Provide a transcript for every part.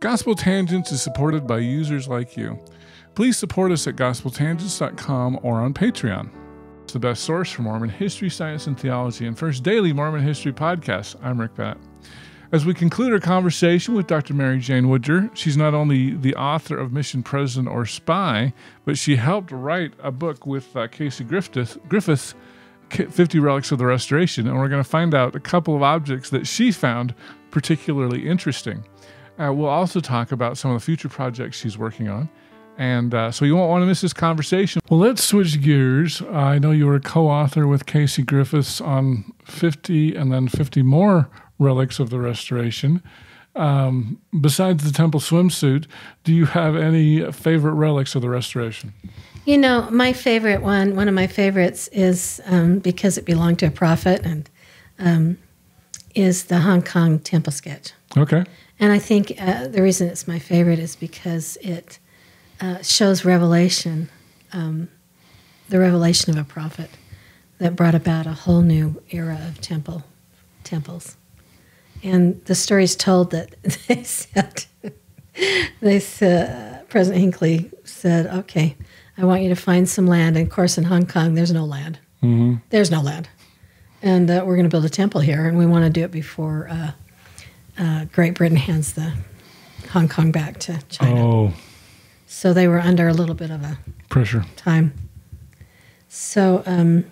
Gospel Tangents is supported by users like you. Please support us at gospeltangents.com or on Patreon. It's the best source for Mormon history, science, and theology, and first daily Mormon history podcast. I'm Rick Bennett. As we conclude our conversation with Dr. Mary Jane Woodger, she's not only the author of Mission President or Spy, but she helped write a book with Casey Griffith, 50 Relics of the Restoration, and we're going to find out a couple of objects that she found particularly interesting. We'll also talk about some of the future projects she's working on, and so you won't want to miss this conversation. Well, let's switch gears. I know you were a co-author with Casey Griffiths on 50 and then 50 more Relics of the Restoration. Besides the temple swimsuit, do you have any favorite relics of the Restoration? You know, my favorite one of my favorites is, because it belonged to a prophet, and is the Hong Kong temple sketch. Okay. And I think the reason it's my favorite is because it shows revelation, the revelation of a prophet that brought about a whole new era of temples. And the story's told that they said, President Hinckley said, okay, I want you to find some land. And of course, in Hong Kong, there's no land. Mm-hmm. There's no land. And we're going to build a temple here, and we want to do it before Great Britain hands the Hong Kong back to China. Oh. So they were under a little bit of a pressure time. So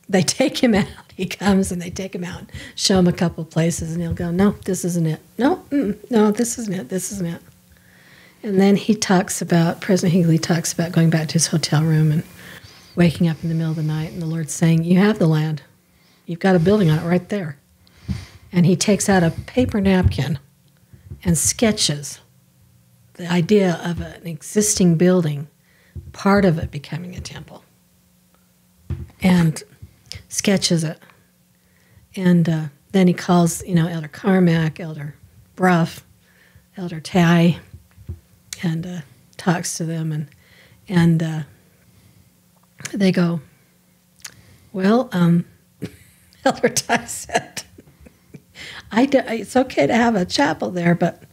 they take him out. He comes and they take him out, show him a couple places, and he'll go, no, this isn't it. No, this isn't it. This isn't it. And then President Hinckley talks about going back to his hotel room and waking up in the middle of the night, and the Lord's saying, you have the land. You've got a building on it right there. And he takes out a paper napkin and sketches the idea of an existing building, part of it becoming a temple, and sketches it. And then he calls, Elder Carmack, Elder Bruff, Elder Tai, and talks to them. And they go, well, Elder Tai said, it's okay to have a chapel there, but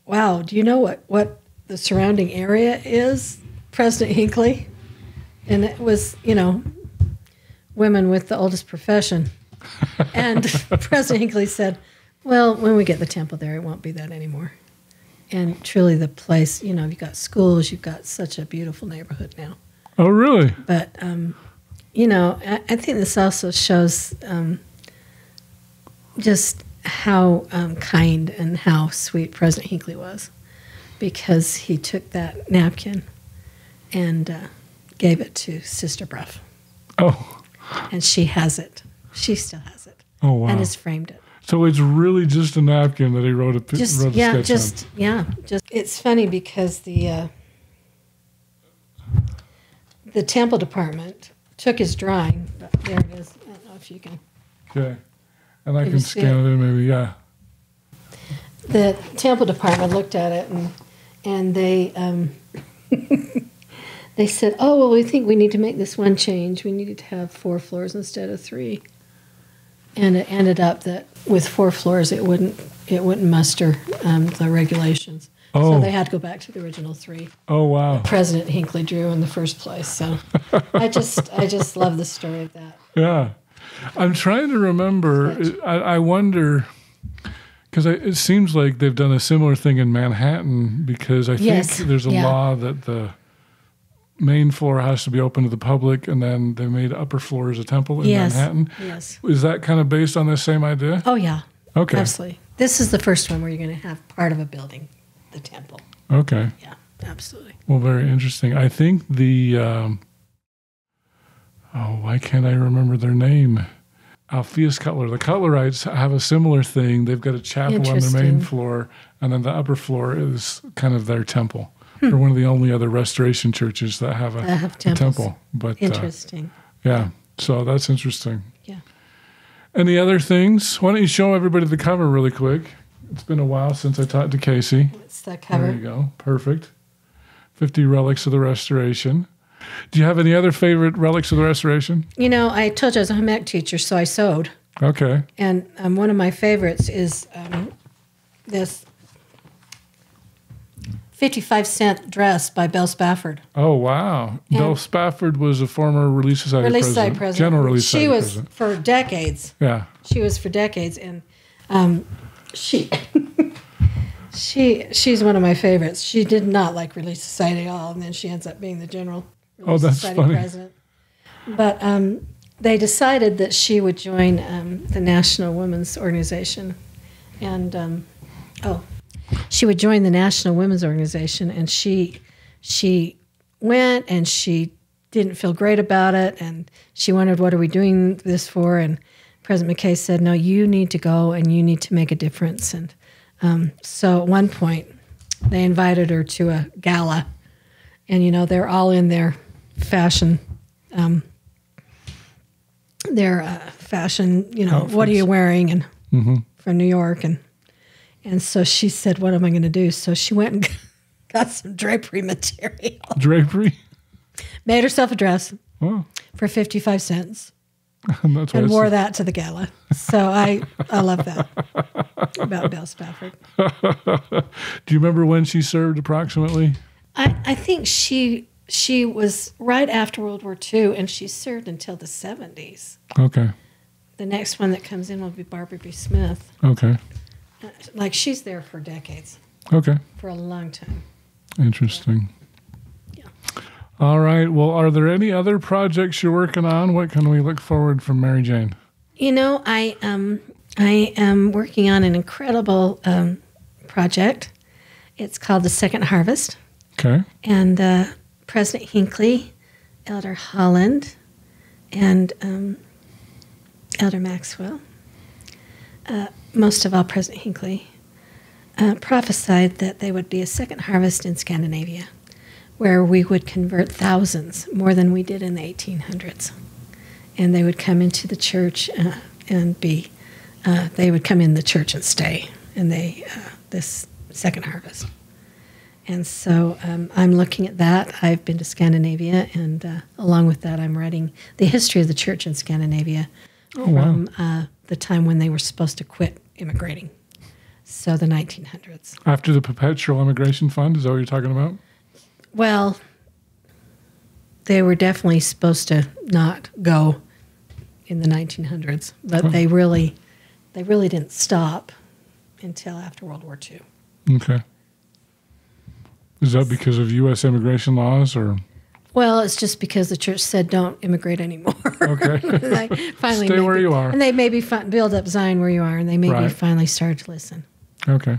wow, do you know what the surrounding area is, President Hinckley? And it was, women with the oldest profession. And President Hinckley said, well, when we get the temple there, it won't be that anymore. And truly the place, you've got schools, you've got such a beautiful neighborhood now. Oh, really? But, I think this also shows just how kind and how sweet President Hinckley was, because he took that napkin and gave it to Sister Bruff. Oh. And she has it. She still has it. Oh, wow. And has framed it. So it's really just a napkin that he wrote a sketch on. It's funny because the temple department took his drawing, but there it is. I don't know if you can. Okay. And I can scan it in maybe, yeah. The temple department looked at it, and they they said, oh, well, we think we need to make this one change. We needed to have 4 floors instead of 3. And it ended up that with 4 floors, it wouldn't muster the regulations. Oh. So they had to go back to the original 3. Oh, wow. That President Hinckley drew in the first place. So I just love the story of that. Yeah. I'm trying to remember. I wonder, because it seems like they've done a similar thing in Manhattan, because I think there's a law that the main floor has to be open to the public, and then they made upper floor as a temple in Manhattan. Yes. Is that kind of based on the same idea? Oh, yeah. Okay. Absolutely. This is the first one where you're going to have part of a building, the temple. Okay. Yeah, absolutely. Well, very interesting. I think why can't I remember their name? Alpheus Cutler. The Cutlerites have a similar thing. They've got a chapel on their main floor, and then the upper floor is kind of their temple. They're one of the only other restoration churches that have a temple. But interesting. Yeah, so that's interesting. Yeah. Any other things? Why don't you show everybody the cover really quick? It's been a while since I talked to Casey. It's that cover. There you go. Perfect. 50 Relics of the Restoration. Do you have any other favorite relics of the Restoration? I told you I was a home ec teacher, so I sewed. Okay. And one of my favorites is this 55-cent dress by Belle Spafford. Oh, wow. And Belle Spafford was a former Relief Society Relief president. Society president. General Relief Society She was president. for decades. Yeah. She was for decades, and she she's one of my favorites. She did not like Relief Society at all, and then she ends up being the General Relief Society funny. president. But they decided that she would join the National Women's Organization, and she would join the National Women's Organization, and she went, and she didn't feel great about it, and she wondered, what are we doing this for? And President McKay said, no, you need to go, and you need to make a difference. And so at one point, they invited her to a gala, and, they're all in their fashion, Outfits. What are you wearing? And from New York, and so she said, what am I going to do? So she went and got some drapery material. Drapery? Made herself a dress Oh. for 55 cents That's and wore that to the gala. So I love that about Belle Spafford. Do you remember when she served approximately? I think she was right after World War II, and she served until the 70s. Okay. The next one that comes in will be Barbara B. Smith. Okay. She's there for decades, Okay. for a long time. Interesting. Yeah. All right. Well, are there any other projects you're working on? What can we look forward from Mary Jane? I am working on an incredible project. It's called The Second Harvest. Okay. And President Hinckley, Elder Holland, and Elder Maxwell, most of all President Hinckley, prophesied that there would be a second harvest in Scandinavia, where we would convert thousands, more than we did in the 1800s. And they would come into the church they would come in the church and stay, and this second harvest. And so I'm looking at that. I've been to Scandinavia, and along with that, I'm writing the history of the church in Scandinavia from the time when they were supposed to quit immigrating, so the 1900s. After the Perpetual Immigration Fund, is that what you're talking about? Well, they were definitely supposed to not go in the 1900s, but they really didn't stop until after World War II. Okay. Is that because of U.S. immigration laws, or? Well, it's just because the church said don't immigrate anymore. Okay. Finally Stay where you are. And they maybe build up Zion where you are, and they maybe finally started to listen. Okay.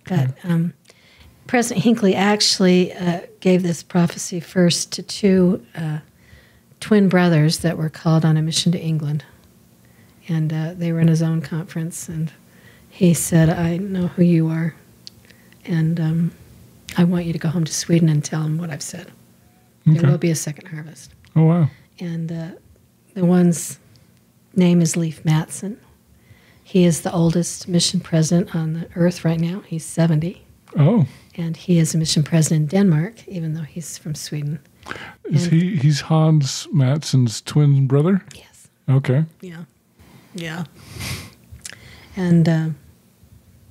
But President Hinckley actually gave this prophecy first to two twin brothers that were called on a mission to England. And they were in his own conference, and he said, I know who you are, and I want you to go home to Sweden and tell them what I've said. Okay. There will be a second harvest. Oh, wow. And the one's name is Leif Matson. He is the oldest mission president on the earth right now. He's 70. Oh. And he is a mission president in Denmark, even though he's from Sweden. He's Hans Matsson's twin brother? Yes. Okay. Yeah. And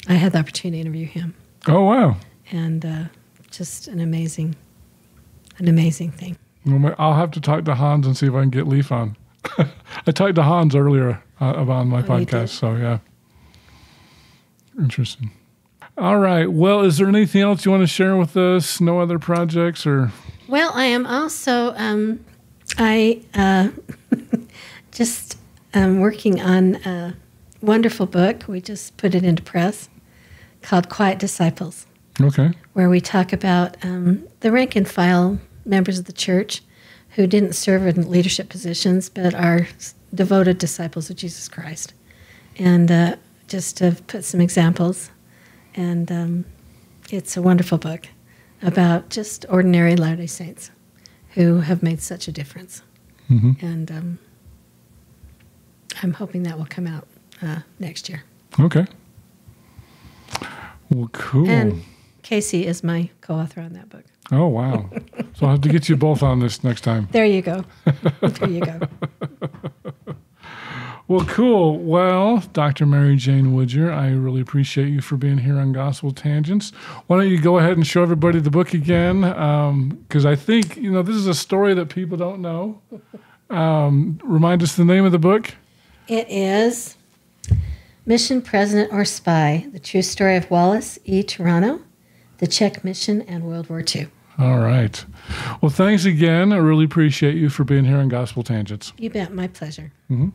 I had the opportunity to interview him. Oh, wow. And just an amazing thing. Well, I'll have to talk to Hans and see if I can get Leaf on. I talked to Hans earlier about my podcast, so yeah. Interesting. All right. Well, is there anything else you want to share with us? No other projects or? Well, I am also just working on a wonderful book. We just put it into press called Quiet Disciples. Okay. Where we talk about the rank and file members of the church who didn't serve in leadership positions but are devoted disciples of Jesus Christ. And just to put some examples. And it's a wonderful book about just ordinary Latter-day Saints who have made such a difference. Mm-hmm. And I'm hoping that will come out next year. Okay. Well, cool. And Casey is my co-author on that book. Oh, wow. So I'll have to get you both on this next time. There you go. There you go. Well, cool. Well, Dr. Mary Jane Woodger, I really appreciate you for being here on Gospel Tangents. Why don't you go ahead and show everybody the book again? Because I think, this is a story that people don't know. Remind us the name of the book. It is Mission, President, or Spy, The True Story of Wallace E. Toronto, the Czech Mission, and World War II. All right. Well, thanks again. I really appreciate you for being here on Gospel Tangents. You bet. My pleasure. Mm-hmm.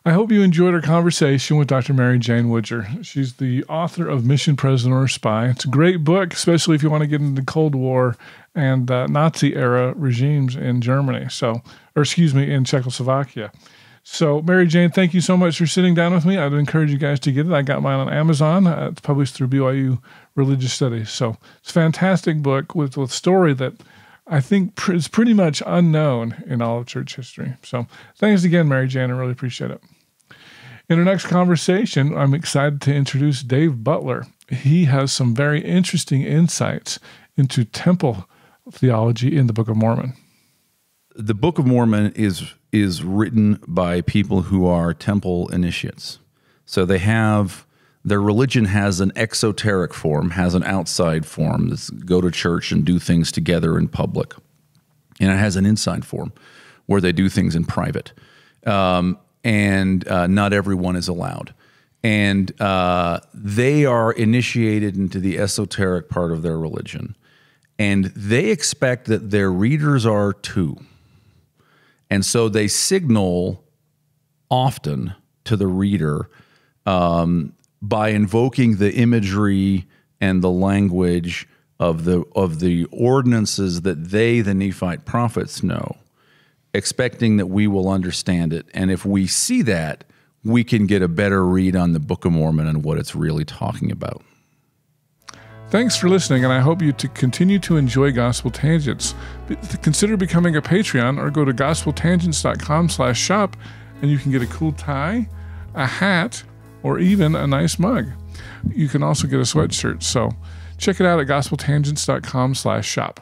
I hope you enjoyed our conversation with Dr. Mary Jane Woodger. She's the author of Mission, President, or Spy. It's a great book, especially if you want to get into the Cold War and Nazi-era regimes in Germany. In Czechoslovakia. So, Mary Jane, thank you so much for sitting down with me. I'd encourage you guys to get it. I got mine on Amazon. It's published through BYU Religious Studies. So, it's a fantastic book with a story that I think is pretty much unknown in all of church history. So, thanks again, Mary Jane. I really appreciate it. In our next conversation, I'm excited to introduce Dave Butler. He has some very interesting insights into temple theology in the Book of Mormon. The Book of Mormon is written by people who are temple initiates. So their religion has an exoteric form, has an outside form. That's go to church and do things together in public. And it has an inside form where they do things in private. And not everyone is allowed. And they are initiated into the esoteric part of their religion. And they expect that their readers are too. And so they signal often to the reader by invoking the imagery and the language of the ordinances that they, the Nephite prophets, know, expecting that we will understand it. And if we see that, we can get a better read on the Book of Mormon and what it's really talking about. Thanks for listening, and I hope you to continue to enjoy Gospel Tangents. Consider becoming a Patreon or go to gospeltangents.com/shop, and you can get a cool tie, a hat, or even a nice mug. You can also get a sweatshirt. So check it out at gospeltangents.com/shop.